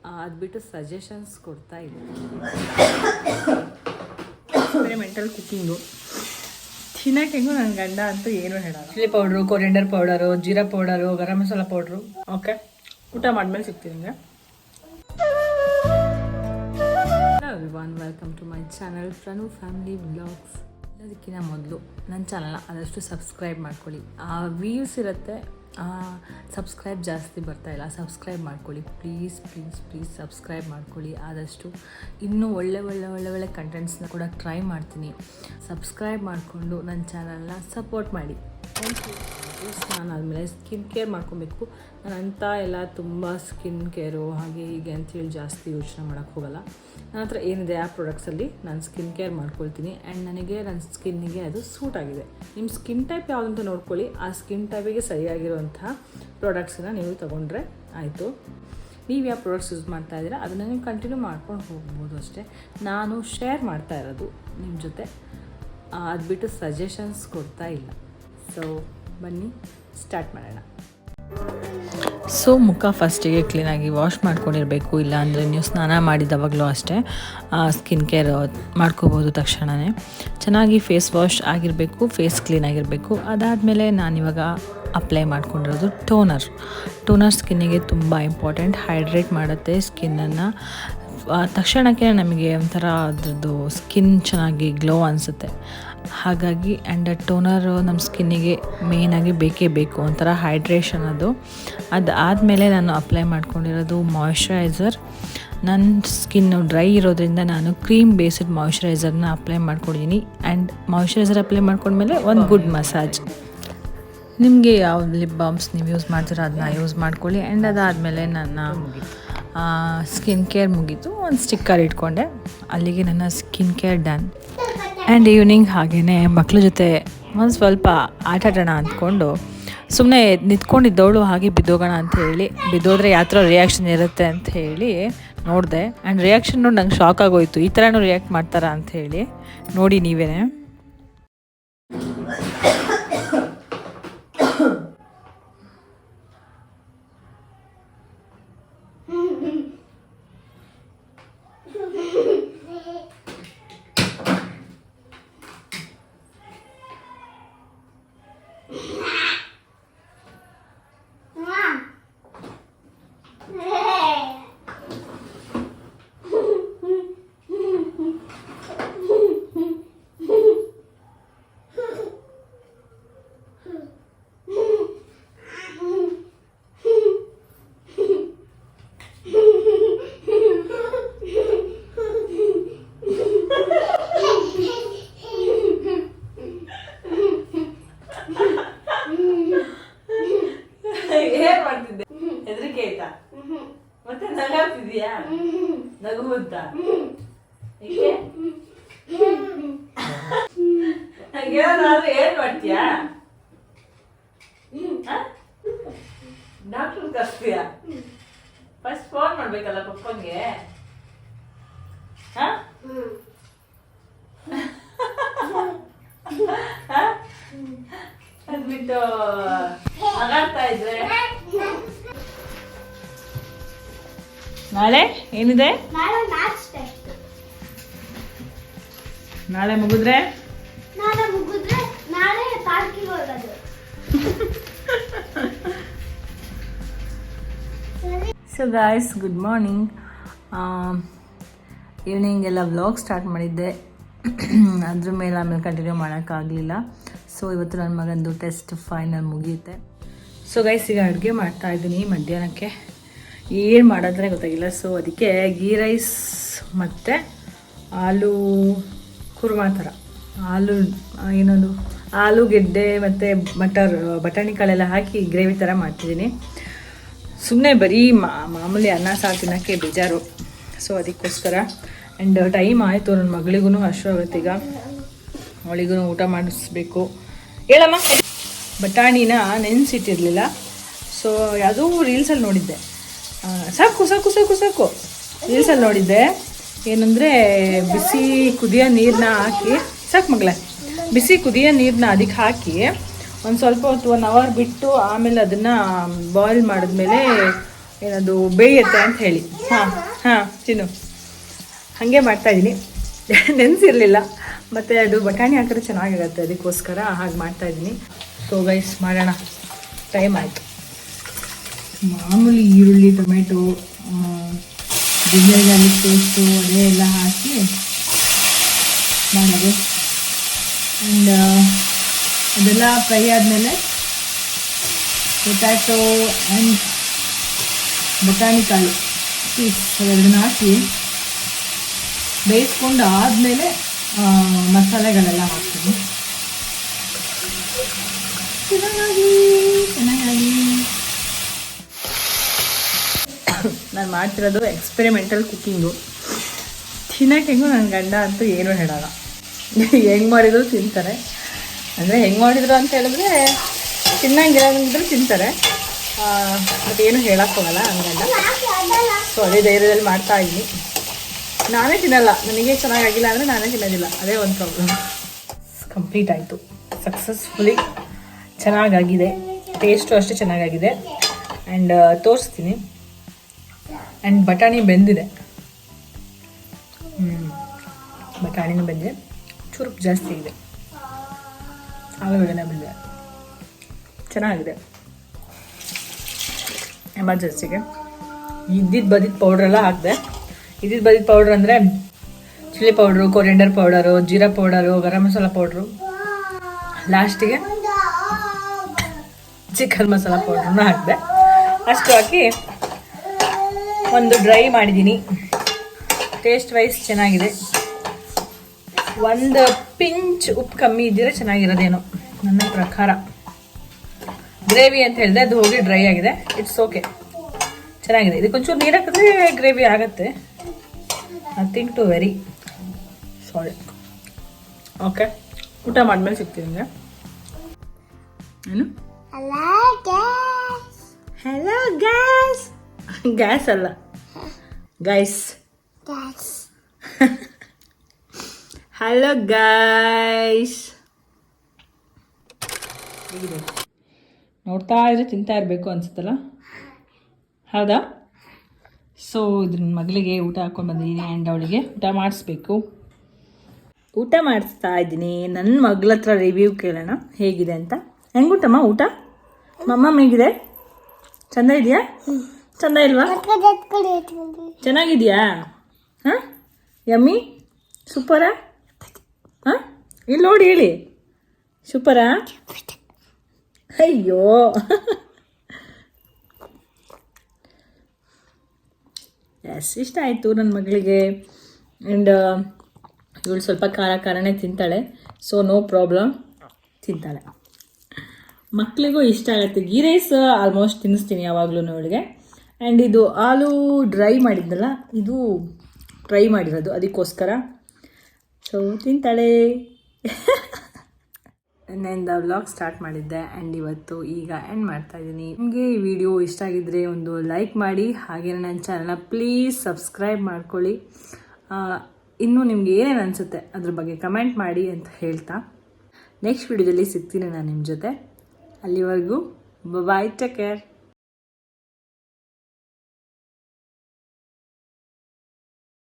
ಅದು ಬಿಟ್ಟು ಸಜೆಷನ್ಸ್ ಕೊಡ್ತಾ ಇಲ್ಲ. ಎಕ್ಸ್ಪೆರಿಮೆಂಟಲ್ ಕುಕ್ಕಿಂಗು ತಿನ್ನಕ್ಕೆ ಹೆಂಗು ನನ್ನ ಗಂಡ ಅಂತೂ ಏನು ಹೇಳಲ್ಲ. Chilli powder, coriander powder, jeera powder, garam masala powder. Okay, ಊಟ ಮಾಡಿದ್ಮೇಲೆ ಸಿಗ್ತೀನಿ ನಿಮಗೆ. Hello everyone, welcome to my channel Pranu family vlogs. ಅದಕ್ಕಿಂತ ಮೊದಲು ನನ್ನ ಚಾನಲ್ನ ಆದಷ್ಟು ಸಬ್ಸ್ಕ್ರೈಬ್ ಮಾಡ್ಕೊಳ್ಳಿ. ವ್ಯೂಸ್ ಇರುತ್ತೆ, ಸಬ್ಸ್ಕ್ರೈಬ್ ಜಾಸ್ತಿ ಬರ್ತಾಯಿಲ್ಲ. ಸಬ್ಸ್ಕ್ರೈಬ್ ಮಾಡ್ಕೊಳ್ಳಿ ಪ್ಲೀಸ್ ಪ್ಲೀಸ್ ಪ್ಲೀಸ್ ಸಬ್ಸ್ಕ್ರೈಬ್ ಮಾಡ್ಕೊಳ್ಳಿ. ಆದಷ್ಟು ಇನ್ನೂ ಒಳ್ಳೆ ಕಂಟೆಂಟ್ಸ್ನ ಕೂಡ ಟ್ರೈ ಮಾಡ್ತೀನಿ. ಸಬ್ಸ್ಕ್ರೈಬ್ ಮಾಡಿಕೊಂಡು ನನ್ನ ಚಾನಲ್ನ ಸಪೋರ್ಟ್ ಮಾಡಿ. Thank you. ಸ್ನಾನ ಆದಮೇಲೆ ಸ್ಕಿನ್ ಕೇರ್ ಮಾಡ್ಕೊಬೇಕು. ನಾನು ಅಂತ ಎಲ್ಲ ತುಂಬ ಸ್ಕಿನ್ ಕೇರು ಹಾಗೆ ಹೀಗೆ ಅಂತೇಳಿ ಜಾಸ್ತಿ ಯೋಚನೆ ಮಾಡೋಕ್ಕೆ ಹೋಗಲ್ಲ. ನನ್ನ ಹತ್ರ ಏನಿದೆ ಆ ಪ್ರಾಡಕ್ಟ್ಸಲ್ಲಿ ನಾನು ಸ್ಕಿನ್ ಕೇರ್ ಮಾಡ್ಕೊಳ್ತೀನಿ. ಆ್ಯಂಡ್ ನನಗೆ ನನ್ನ ಸ್ಕಿನ್ನಿಗೆ ಅದು ಸೂಟ್ ಆಗಿದೆ. ನಿಮ್ಮ ಸ್ಕಿನ್ ಟೈಪ್ ಯಾವುದಂತ ನೋಡ್ಕೊಳ್ಳಿ. ಆ ಸ್ಕಿನ್ ಟೈಪಿಗೆ ಸರಿಯಾಗಿರುವಂತಹ ಪ್ರಾಡಕ್ಟ್ಸನ್ನ ನೀವು ತೊಗೊಂಡ್ರೆ ಆಯಿತು. ನೀವು ಯಾವ ಪ್ರಾಡಕ್ಟ್ಸ್ ಯೂಸ್ ಮಾಡ್ತಾ ಇದ್ದೀರಾ ಅದನ್ನು ನೀವು ಕಂಟಿನ್ಯೂ ಮಾಡ್ಕೊಂಡು ಹೋಗ್ಬೋದು ಅಷ್ಟೇ. ನಾನು ಶೇರ್ ಮಾಡ್ತಾ ಇರೋದು ನಿಮ್ಮ ಜೊತೆ, ಅದು ಬಿಟ್ಟು ಸಜೆಷನ್ಸ್ ಕೊಡ್ತಾ ಇಲ್ಲ. ಸೊ ಬನ್ನಿ ಸ್ಟಾರ್ಟ್ ಮಾಡೋಣ. ಸೊ ಮುಖ ಫಸ್ಟಿಗೆ ಕ್ಲೀನಾಗಿ ವಾಶ್ ಮಾಡ್ಕೊಂಡಿರಬೇಕು. ಇಲ್ಲಾಂದರೆ ನೀವು ಸ್ನಾನ ಮಾಡಿದವಾಗಲೂ ಅಷ್ಟೇ ಸ್ಕಿನ್ ಕೇರ್ ಮಾಡ್ಕೋಬೋದು ತಕ್ಷಣವೇ. ಚೆನ್ನಾಗಿ ಫೇಸ್ ವಾಶ್ ಆಗಿರಬೇಕು, ಫೇಸ್ ಕ್ಲೀನ್ ಆಗಿರಬೇಕು. ಅದಾದಮೇಲೆ ನಾನಿವಾಗ ಅಪ್ಲೈ ಮಾಡ್ಕೊಂಡಿರೋದು ಟೋನರ್ ಸ್ಕಿನ್ನಿಗೆ ತುಂಬ ಇಂಪಾರ್ಟೆಂಟ್. ಹೈಡ್ರೇಟ್ ಮಾಡುತ್ತೆ ಸ್ಕಿನ್ನನ್ನು. ತಕ್ಷಣಕ್ಕೆ ನಮಗೆ ಒಂಥರ ಅದ್ರದ್ದು ಸ್ಕಿನ್ ಚೆನ್ನಾಗಿ ಗ್ಲೋ ಅನಿಸುತ್ತೆ. ಹಾಗಾಗಿ ಆ್ಯಂಡ್ ಟೋನರ್ ನಮ್ಮ ಸ್ಕಿನ್ನಿಗೆ ಮೇಯ್ನಾಗಿ ಬೇಕೇ ಬೇಕು, ಒಂಥರ ಹೈಡ್ರೇಷನ್ ಅದು. ಅದಾದಮೇಲೆ ನಾನು ಅಪ್ಲೈ ಮಾಡ್ಕೊಂಡಿರೋದು ಮಾಯ್ಶ್ಚರೈಸರ್. ನನ್ನ ಸ್ಕಿನ್ನು ಡ್ರೈ ಇರೋದ್ರಿಂದ ನಾನು ಕ್ರೀಮ್ ಬೇಸ್ಡ್ ಮಾಯ್ಶ್ಚರೈಸರ್ನ ಅಪ್ಲೈ ಮಾಡ್ಕೊಂಡಿದ್ದೀನಿ. ಆ್ಯಂಡ್ ಮಾಯ್ಶ್ಚರೈಸರ್ ಅಪ್ಲೈ ಮಾಡ್ಕೊಂಡ್ಮೇಲೆ ಒಂದು ಗುಡ್ ಮಸಾಜ್. ನಿಮಗೆ ಯಾವ ಲಿಪ್ ಬಾಮ್ಸ್ ನೀವು ಯೂಸ್ ಮಾಡ್ತೀರೋ ಅದನ್ನ ಯೂಸ್ ಮಾಡ್ಕೊಳ್ಳಿ. ಆ್ಯಂಡ್ ಅದಾದಮೇಲೆ ನನ್ನ ಸ್ಕಿನ್ ಕೇರ್ ಮುಗೀತು. ಒಂದು ಸ್ಟಿಕ್ಕರ್ ಇಟ್ಕೊಂಡೆ, ಅಲ್ಲಿಗೆ ನನ್ನ skin care done. And evening ಹಾಗೆಯೇ ಮಕ್ಳ ಜೊತೆ ಒಂದು ಸ್ವಲ್ಪ ಆಟಾಡೋಣ ಅಂದ್ಕೊಂಡು ಸುಮ್ಮನೆ ನಿಂತ್ಕೊಂಡಿದ್ದವಳು ಹಾಗೆ ಬಿದ್ದೋಗೋಣ ಅಂತ ಹೇಳಿ, ಬಿದ್ದೋದ್ರೆ ಯಾವ ಥರ ರಿಯಾಕ್ಷನ್ ಇರುತ್ತೆ ಅಂತ ಹೇಳಿ ನೋಡಿದೆ. ಆ್ಯಂಡ್ ರಿಯಾಕ್ಷನ್ ನೋಡಿ ನಂಗೆ ಶಾಕ್ ಆಗೋಯ್ತು. ಈ ಥರನೂ ರಿಯಾಕ್ಟ್ ಮಾಡ್ತಾರಾ ಅಂತ ಹೇಳಿ ನೋಡಿ ನೀವೇ. ಏನ್ ಮಾಡ್ತಿದ್ದೆ? ಹೆದರಿಕೆ ಆಯ್ತಾ? ಮತ್ತೆ ನಗಾಡ್ತಿದ್ಯಾ? ನಗು ಅಂತ ಏನಾದ್ರು ಏನ್ ಮಾಡ್ತೀಯಾ? ಡಾಕ್ಟರ್ ಕರ್ಸ್ತೀಯಾ? ಫಸ್ಟ್ ಫೋನ್ ಮಾಡ್ಬೇಕಲ್ಲ ಪಪ್ಪಂಗೆ. ಅದ್ಬಿಟ್ಟು ನಗಾಡ್ತಾ ಇದ್ರೆ ನಾಳೆ ಏನಿದೆ? ನಾಳೆ ಮುಗಿದ್ರೆ ನಾಳೆ ಪಾರ್ಕಿಗೆ ಹೋಗೋದು. So guys, good morning. Evening ಎಲ್ಲ ವ್ಲಾಗ್ ಸ್ಟಾರ್ಟ್ ಮಾಡಿದ್ದೆ, ಅದ್ರ ಮೇಲೆ ಆಮೇಲೆ ಕಂಟಿನ್ಯೂ ಮಾಡೋಕ್ಕಾಗಲಿಲ್ಲ. ಸೊ ಇವತ್ತು ನನ್ನ ಮಗಂದು ಟೆಸ್ಟ್ ಫೈನಲ್ ಮುಗಿಯುತ್ತೆ. ಸೊ ಗೈಸ್, ಈಗ ಅಡುಗೆ ಮಾಡ್ತಾಯಿದ್ದೀನಿ ಮಧ್ಯಾಹ್ನಕ್ಕೆ. ಏನು ಮಾಡೋದ್ರೆ ಗೊತ್ತಾಗಿಲ್ಲ. ಸೊ ಅದಕ್ಕೆ ಗೀ ರೈಸ್ ಮತ್ತು ಆಲೂ ಕುರ್ಮಾ ಥರ, ಏನದು ಆಲೂಗೆಡ್ಡೆ ಮತ್ತು ಬಟಾಣಿ ಕಾಳೆಲ್ಲ ಹಾಕಿ ಗ್ರೇವಿ ಥರ ಮಾಡ್ತಿದ್ದೀನಿ. ಸುಮ್ಮನೆ ಬರೀ ಮಾಮೂಲಿ ಅನ್ನ ಸಾರು ತಿನ್ನೋಕ್ಕೆ ಬೇಜಾರು. ಸೊ ಅದಕ್ಕೋಸ್ಕರ. ಆ್ಯಂಡ್ ಟೈಮ್ ಆಯಿತು, ನನ್ನ ಮಗಳಿಗೂ ಹಸಿವಾಗುತ್ತೀಗ, ಅವಳಿಗೂ ಊಟ ಮಾಡಿಸ್ಬೇಕು. ಹೇಳಮ್ಮ. ಬಟಾಣಿನ ನೆನೆಸಿಟ್ಟಿರಲಿಲ್ಲ. ಸೊ ಯಾವುದೋ ರೀಲ್ಸಲ್ಲಿ ನೋಡಿದ್ದೆ, ಸಾಕು ರೀಲ್ಸಲ್ಲಿ ನೋಡಿದ್ದೆ. ಏನಂದರೆ ಬಿಸಿ ಕುದಿಯೋ ನೀರನ್ನ ಹಾಕಿ, ಸಾಕು ಮಗಳೇ, ಬಿಸಿ ಕುದಿಯೋ ನೀರನ್ನ ಅದಕ್ಕೆ ಹಾಕಿ ಒಂದು ಸ್ವಲ್ಪ ಹೊತ್ತು 1 hour ಬಿಟ್ಟು ಆಮೇಲೆ ಅದನ್ನು ಬಾಯ್ಲ್ ಮಾಡಿದ್ಮೇಲೆ ಏನದು ಬೇಯುತ್ತೆ ಅಂತ ಹೇಳಿ. ಹಾಂ ತಿನ್ನು. ಹಾಗೆ ಮಾಡ್ತಾಯಿದ್ದೀನಿ. ನೆನೆಸಿರಲಿಲ್ಲ, ಮತ್ತು ಅದು ಬಟಾಣಿ ಹಾಕಿದ್ರೆ ಚೆನ್ನಾಗಿರುತ್ತೆ, ಅದಕ್ಕೋಸ್ಕರ ಹಾಗೆ ಮಾಡ್ತಾಯಿದ್ದೀನಿ. ಸೊ ಗೈಸ್ ಮಾಡೋಣ, ಟೈಮ್ ಆಯಿತು. ಮಾಮೂಲಿ ಈರುಳ್ಳಿ, ಟೊಮೆಟೊ, ಜಿಂಜರ್ ಗಾರ್ಲಿಕ್ ಪೇಸ್ಟು ಅದೇ ಎಲ್ಲ ಹಾಕಿ ಮಾಡೋದು. ಆ್ಯಂಡ್ ಅದೆಲ್ಲ ಫ್ರೈ ಆದಮೇಲೆ ಪೊಟ್ಯಾಟೊ ಆ್ಯಂಡ್ ಬಟಾಣಿ ಕಾಳು ಪೀಸ್ ಅವೆರಡನ್ನ ಹಾಕಿ ಬೇಯಿಸ್ಕೊಂಡು ಆದಮೇಲೆ ಮಸಾಲೆಗಳೆಲ್ಲ ಹಾಕ್ತೀನಿ. ಚೆನ್ನಾಗಿ ನಾನು ಮಾಡ್ತಿರೋದು ಎಕ್ಸ್ಪೆರಿಮೆಂಟಲ್ ಕುಕ್ಕಿಂಗು. ತಿನ್ನೋಕೆ ಹೆಂಗೋ ನನ್ನ ಗಂಡ ಅಂತೂ ಏನೂ ಹೇಳಲ್ಲ, ಹೆಂಗೆ ಮಾಡಿದ್ರು ತಿಂತಾರೆ. ಅಂದರೆ ಹೆಂಗೆ ಮಾಡಿದ್ರು ಅಂತ ಹೇಳಿದ್ರೆ ತಿನ್ನಂಗಿರೋದಂದ್ರೆ ತಿಂತಾರೆ, ಬಟ್ ಏನು ಹೇಳೋಕ್ಕೋಗಲ್ಲ ನನ್ನ ಗಂಡ. ಸೊ ಅದೇ ಧೈರ್ಯದಲ್ಲಿ ಮಾಡ್ತಾಯಿದ್ದೀನಿ. ನಾನೇ ತಿನ್ನಲ್ಲ, ನನಗೆ ಚೆನ್ನಾಗಾಗಿಲ್ಲ ಅಂದರೆ ನಾನೇ ತಿನ್ನೋದಿಲ್ಲ, ಅದೇ ಒಂದು ಪ್ರಾಬ್ಲಮ್. ಕಂಪ್ಲೀಟ್ ಆಯಿತು, ಸಕ್ಸಸ್ಫುಲಿ ಚೆನ್ನಾಗಾಗಿದೆ, ಟೇಸ್ಟು ಅಷ್ಟೇ ಚೆನ್ನಾಗಾಗಿದೆ. ಆ್ಯಂಡ್ ತೋರಿಸ್ತೀನಿ. ಆ್ಯಂಡ್ ಬಟಾಣಿ ಬೆಂದಿದೆ, ಬಟಾಣಿನೂ ಬೆಂದಿದೆ, ಚುರುಕು ಜಾಸ್ತಿ ಇದೆ, ಆಲೂಗಡ್ಡೆನ ಬೆಂದಿದೆ, ಚೆನ್ನಾಗಿದೆ. ಎಮರ್ಜೆನ್ಸಿಗೆ ಇದ್ದಿದ್ದು ಬದಿದ್ದು ಪೌಡ್ರೆಲ್ಲ ಹಾಕಿದೆ. ಇದ್ದಿದ್ದು ಬದಿದ್ದು ಪೌಡ್ರ್ ಅಂದರೆ chilli powder, coriander powder, jeera powder, garam masala powder, ಲಾಸ್ಟಿಗೆ ಚಿಕನ್ ಮಸಾಲ ಪೌಡ್ರನ್ನ ಹಾಕಿದೆ. ಅಷ್ಟು ಹಾಕಿ ಒಂದು ಡ್ರೈ ಮಾಡಿದ್ದೀನಿ. ಟೇಸ್ಟ್ ವೈಸ್ ಚೆನ್ನಾಗಿದೆ. ಒಂದು ಪಿಂಚ್ ಉಪ್ಪು ಕಮ್ಮಿ ಇದ್ದಿದ್ರೆ ಚೆನ್ನಾಗಿರೋದೇನೋ ನನ್ನ ಪ್ರಕಾರ. ಗ್ರೇವಿ ಅಂತ ಹೇಳಿದೆ, ಅದು ಹೋಗಿ ಡ್ರೈ ಆಗಿದೆ. ಇಟ್ಸ್ ಓಕೆ, ಚೆನ್ನಾಗಿದೆ. ಇದಕ್ಕೊಂಚೂರು ನೀರು ಹಾಕಿದ್ರೆ ಗ್ರೇವಿ ಆಗುತ್ತೆ. Nothing to very sorry. Okay, ಊಟ ಮಾಡಿದ್ಮೇಲೆ ಸಿಗ್ತೀನಿ ನಿಮಗೆ. ಏನು ಹಲೋ ಗ್ಯಾಸ್, ಗ್ಯಾಸ್ ಅಲ್ಲ ಗೈಸ್, ಹಲೋ ಗೈಸ್. ಹೇಗಿದೆ ನೋಡ್ತಾ ಇದ್ರೆ ತಿಂತಾ ಇರಬೇಕು ಅನ್ಸುತ್ತಲ್ಲ, ಹೌದಾ? ಸೊ ಇದ್ರ ಮಗಳಿಗೆ ಊಟ ಹಾಕ್ಕೊಂಡು ಬಂದಿದ್ದೀನಿ ಆ್ಯಂಡ್ ಅವಳಿಗೆ ಊಟ ಮಾಡಿಸ್ಬೇಕು. ಊಟ ಮಾಡಿಸ್ತಾ ಇದ್ದೀನಿ. ನನ್ನ ಮಗಳ ಹತ್ರ ರಿವ್ಯೂ ಕೇಳೋಣ ಹೇಗಿದೆ ಅಂತ. ಹೆಂಗುಂಟಮ್ಮ ಊಟ? ಮಮ್ಮ ಹೇಗಿದೆ? ಚಂದ ಇದೆಯಾ? ಚಂದ ಇಲ್ವಾ? ಚೆನ್ನಾಗಿದೆಯಾ? ಹಾಂ, ಯಮ್ಮಿ, ಸೂಪರಾ? ಹಾಂ, ಇಲ್ಲಿ ನೋಡಿ ಹೇಳಿ, ಸೂಪರಾ? ಅಯ್ಯೋ ಎಸ್, ಇಷ್ಟ ಆಯಿತು ನನ್ನ ಮಗಳಿಗೆ. ಆ್ಯಂಡ್ ಇವಳು ಸ್ವಲ್ಪ ಖಾರನೇ ತಿಂತಾಳೆ, ಸೊ ನೋ ಪ್ರಾಬ್ಲಮ್, ತಿಂತಾಳೆ. ಮಕ್ಕಳಿಗೂ ಇಷ್ಟ ಆಗುತ್ತೆ. ಗೀ ರೈಸ್ ಆಲ್ಮೋಸ್ಟ್ ತಿನ್ನಿಸ್ತೀನಿ ಯಾವಾಗಲೂ ಇವಳಿಗೆ. ಆ್ಯಂಡ್ ಇದು ಆಲೂ ಡ್ರೈ ಮಾಡಿದ್ನಲ್ಲ, ಇದು ಫ್ರೈ ಮಾಡಿರೋದು, ಅದಕ್ಕೋಸ್ಕರ ಸೊ ತಿಂತಾಳೆ. ನೆನ್ನೆಯಿಂದ ವ್ಲಾಗ್ ಸ್ಟಾರ್ಟ್ ಮಾಡಿದ್ದೆ ಆ್ಯಂಡ್ ಇವತ್ತು ಈಗ ಎಂಡ್ ಮಾಡ್ತಾಯಿದ್ದೀನಿ. ನಿಮಗೆ ಈ ವಿಡಿಯೋ ಇಷ್ಟ ಆಗಿದ್ದರೆ ಒಂದು ಲೈಕ್ ಮಾಡಿ, ಹಾಗೆ ನನ್ನ ಚಾನಲ್ನ ಪ್ಲೀಸ್ ಸಬ್ಸ್ಕ್ರೈಬ್ ಮಾಡ್ಕೊಳ್ಳಿ. ಇನ್ನೂ ನಿಮ್ಗೆ ಏನೇನು ಅನಿಸುತ್ತೆ ಅದ್ರ ಬಗ್ಗೆ ಕಮೆಂಟ್ ಮಾಡಿ ಅಂತ ಹೇಳ್ತಾ ನೆಕ್ಸ್ಟ್ ವಿಡಿಯೋದಲ್ಲಿ ಸಿಗ್ತೀನಿ ನಾನು ನಿಮ್ಮ ಜೊತೆ. ಅಲ್ಲಿವರೆಗೂ ಬಾಯ್, ಟೇಕ್ ಕೇರ್.